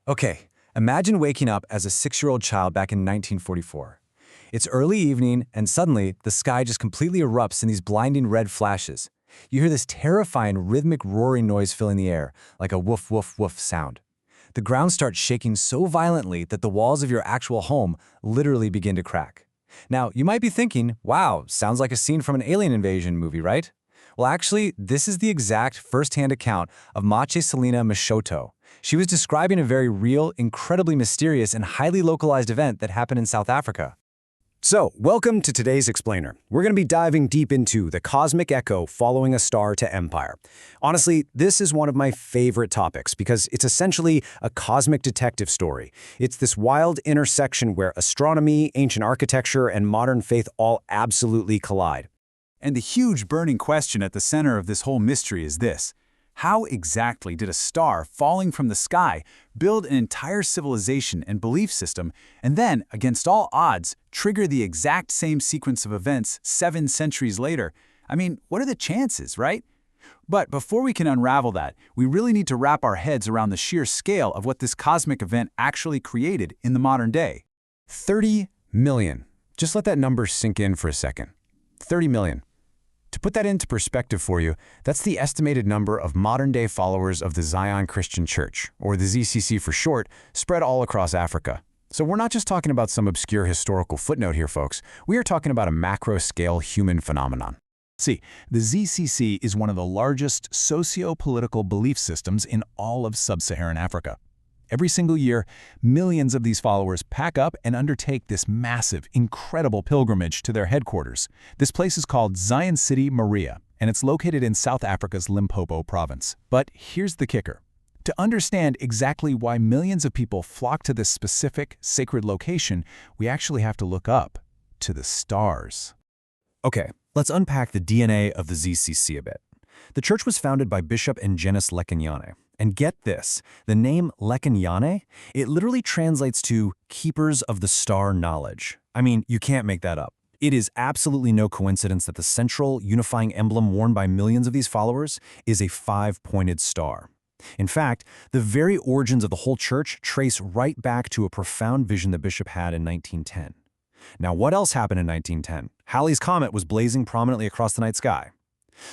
Okay, imagine waking up as a 6-year-old child back in 1944. It's early evening, and suddenly, the sky just completely erupts in these blinding red flashes. You hear this terrifying rhythmic roaring noise filling the air, like a woof woof woof sound. The ground starts shaking so violently that the walls of your actual home literally begin to crack. Now, you might be thinking, wow, sounds like a scene from an alien invasion movie, right? Well, actually, this is the exact first-hand account of Mache Selina Mashoto. She was describing a very real, incredibly mysterious, and highly localized event that happened in South Africa. So, welcome to today's Explainer. We're going to be diving deep into the cosmic echo following a star to empire. Honestly, this is one of my favorite topics because it's essentially a cosmic detective story. It's this wild intersection where astronomy, ancient architecture, and modern faith all absolutely collide. And the huge burning question at the center of this whole mystery is this: how exactly did a star falling from the sky build an entire civilization and belief system, and then, against all odds, trigger the exact same sequence of events 7 centuries later? I mean, what are the chances, right? But before we can unravel that, we really need to wrap our heads around the sheer scale of what this cosmic event actually created in the modern day. 30 million. Just let that number sink in for a second. 30 million. To put that into perspective for you, that's the estimated number of modern-day followers of the Zion Christian Church, or the ZCC for short, spread all across Africa. So we're not just talking about some obscure historical footnote here, folks. We are talking about a macro-scale human phenomenon. See, the ZCC is one of the largest socio-political belief systems in all of sub-Saharan Africa. Every single year, millions of these followers pack up and undertake this massive, incredible pilgrimage to their headquarters. This place is called Zion City, Moria, and it's located in South Africa's Limpopo province. But here's the kicker. To understand exactly why millions of people flock to this specific, sacred location, we actually have to look up to the stars. Okay, let's unpack the DNA of the ZCC a bit. The church was founded by Bishop Engenis Lekenyane. And get this, the name Lekenyane, it literally translates to keepers of the star knowledge. I mean, you can't make that up. It is absolutely no coincidence that the central unifying emblem worn by millions of these followers is a 5-pointed star. In fact, the very origins of the whole church trace right back to a profound vision the bishop had in 1910. Now, what else happened in 1910? Halley's Comet was blazing prominently across the night sky.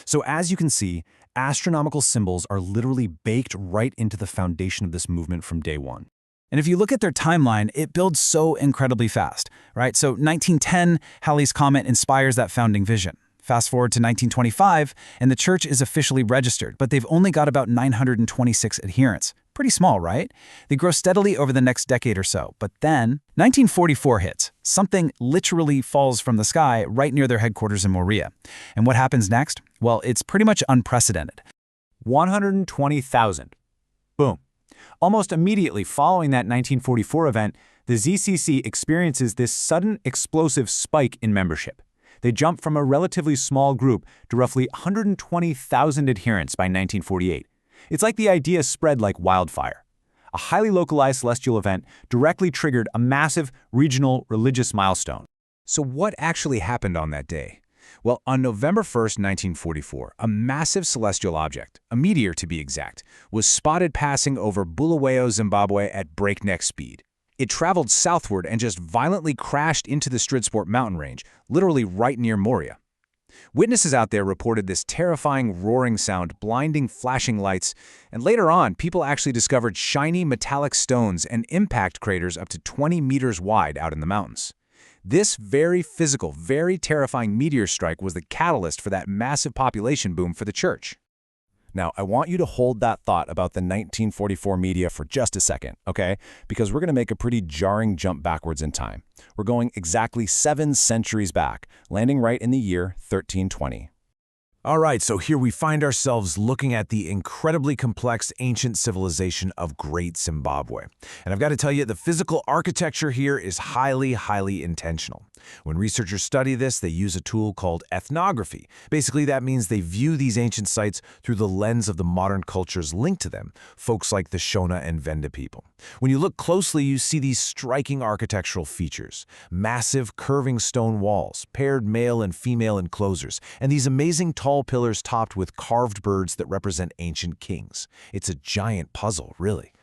So as you can see, astronomical symbols are literally baked right into the foundation of this movement from day one. And if you look at their timeline, it builds so incredibly fast, right? So 1910, Halley's Comet inspires that founding vision. Fast forward to 1925, and the church is officially registered, but they've only got about 926 adherents. Pretty small, right? They grow steadily over the next decade or so. But then, 1944 hits. Something literally falls from the sky right near their headquarters in Moria. And what happens next? Well, it's pretty much unprecedented. 120,000. Boom. Almost immediately following that 1944 event, the ZCC experiences this sudden explosive spike in membership. They jump from a relatively small group to roughly 120,000 adherents by 1948. It's like the idea spread like wildfire. A highly localized celestial event directly triggered a massive regional religious milestone. So what actually happened on that day? Well, on November 1st, 1944, a massive celestial object, a meteor to be exact, was spotted passing over Bulawayo, Zimbabwe at breakneck speed. It traveled southward and just violently crashed into the Stridsport mountain range, literally right near Moria. Witnesses out there reported this terrifying roaring sound, blinding flashing lights, and later on, people actually discovered shiny metallic stones and impact craters up to 20 meters wide out in the mountains. This very physical, very terrifying meteor strike was the catalyst for that massive population boom for the church. Now, I want you to hold that thought about the 1944 media for just a second, okay? Because we're going to make a pretty jarring jump backwards in time. We're going exactly 7 centuries back, landing right in the year 1320. All right, so here we find ourselves looking at the incredibly complex ancient civilization of Great Zimbabwe. And I've got to tell you, the physical architecture here is highly, highly intentional. When researchers study this, they use a tool called ethnography. Basically, that means they view these ancient sites through the lens of the modern cultures linked to them, folks like the Shona and Venda people. When you look closely, you see these striking architectural features: massive curving stone walls, paired male and female enclosures, and these amazing tall pillars topped with carved birds that represent ancient kings. It's a giant puzzle, really.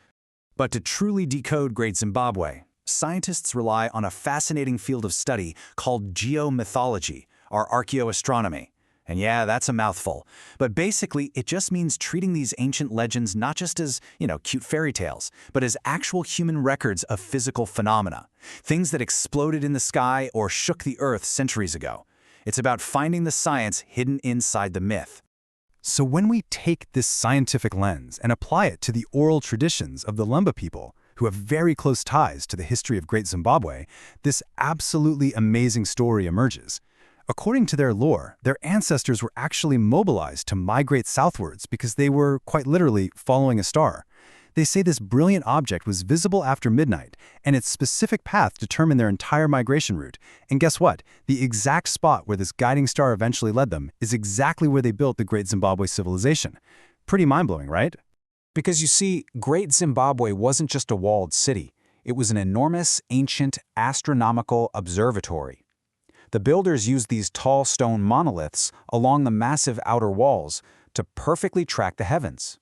But to truly decode Great Zimbabwe, scientists rely on a fascinating field of study called geomythology, or archaeoastronomy. And yeah, that's a mouthful. But basically, it just means treating these ancient legends not just as, cute fairy tales, but as actual human records of physical phenomena, things that exploded in the sky or shook the earth centuries ago. It's about finding the science hidden inside the myth. So when we take this scientific lens and apply it to the oral traditions of the Lemba people, who have very close ties to the history of Great Zimbabwe, this absolutely amazing story emerges. According to their lore, their ancestors were actually mobilized to migrate southwards because they were, quite literally, following a star. They say this brilliant object was visible after midnight, and its specific path determined their entire migration route. And guess what? The exact spot where this guiding star eventually led them is exactly where they built the Great Zimbabwe civilization. Pretty mind-blowing, right? Because you see, Great Zimbabwe wasn't just a walled city. It was an enormous, ancient, astronomical observatory. The builders used these tall stone monoliths along the massive outer walls to perfectly track the heavens.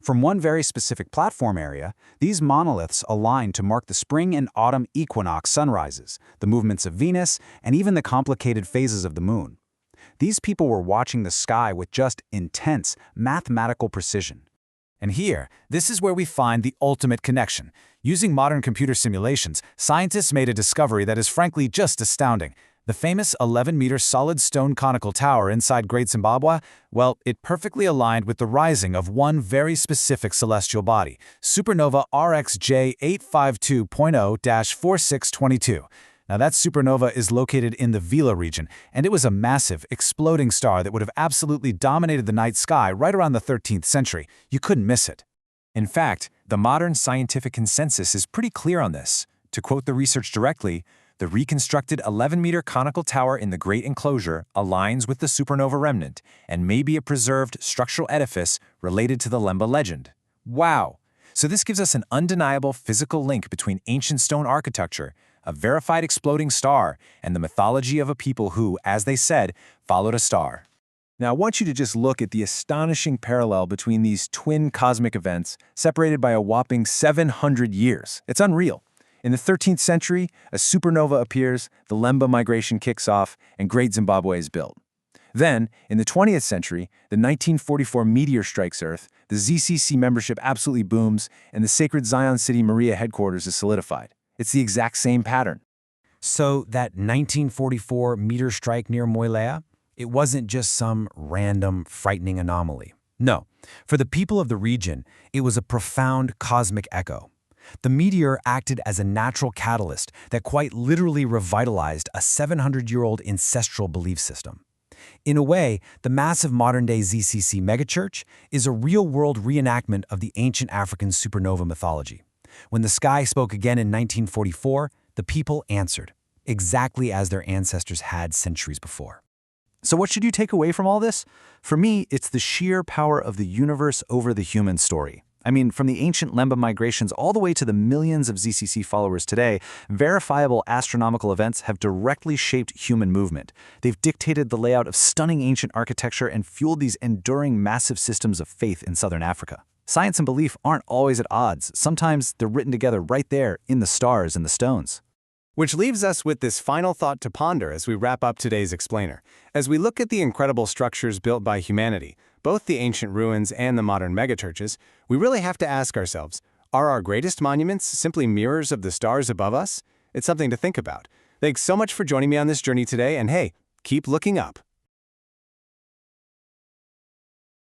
From one very specific platform area, these monoliths aligned to mark the spring and autumn equinox sunrises, the movements of Venus, and even the complicated phases of the moon. These people were watching the sky with just intense, mathematical precision. And here, this is where we find the ultimate connection. Using modern computer simulations, scientists made a discovery that is frankly just astounding. The famous 11-meter solid stone conical tower inside Great Zimbabwe, well, it perfectly aligned with the rising of one very specific celestial body, Supernova RX J0852.0-4622. Now that supernova is located in the Vela region, and it was a massive, exploding star that would have absolutely dominated the night sky right around the 13th century. You couldn't miss it. In fact, the modern scientific consensus is pretty clear on this. To quote the research directly, the reconstructed 11-meter conical tower in the Great Enclosure aligns with the supernova remnant and may be a preserved structural edifice related to the Lemba legend. Wow! So this gives us an undeniable physical link between ancient stone architecture, a verified exploding star, and the mythology of a people who, as they said, followed a star. Now, I want you to just look at the astonishing parallel between these twin cosmic events separated by a whopping 700 years. It's unreal. In the 13th century, a supernova appears, the Lemba Migration kicks off, and Great Zimbabwe is built. Then, in the 20th century, the 1944 meteor strikes Earth, the ZCC membership absolutely booms, and the sacred Zion City Moria headquarters is solidified. It's the exact same pattern. So that 1944 meteor strike near Moria, it wasn't just some random, frightening anomaly. No, for the people of the region, it was a profound cosmic echo. The meteor acted as a natural catalyst that quite literally revitalized a 700-year-old ancestral belief system. In a way, the massive modern-day ZCC megachurch is a real-world reenactment of the ancient African supernova mythology. When the sky spoke again in 1944, the people answered, exactly as their ancestors had centuries before. So what should you take away from all this? For me, it's the sheer power of the universe over the human story. I mean, from the ancient Lemba migrations all the way to the millions of ZCC followers today, verifiable astronomical events have directly shaped human movement. They've dictated the layout of stunning ancient architecture and fueled these enduring massive systems of faith in southern Africa. Science and belief aren't always at odds. Sometimes they're written together right there in the stars and the stones. Which leaves us with this final thought to ponder as we wrap up today's explainer. As we look at the incredible structures built by humanity, both the ancient ruins and the modern megachurches, we really have to ask ourselves, are our greatest monuments simply mirrors of the stars above us? It's something to think about. Thanks so much for joining me on this journey today, and hey, keep looking up.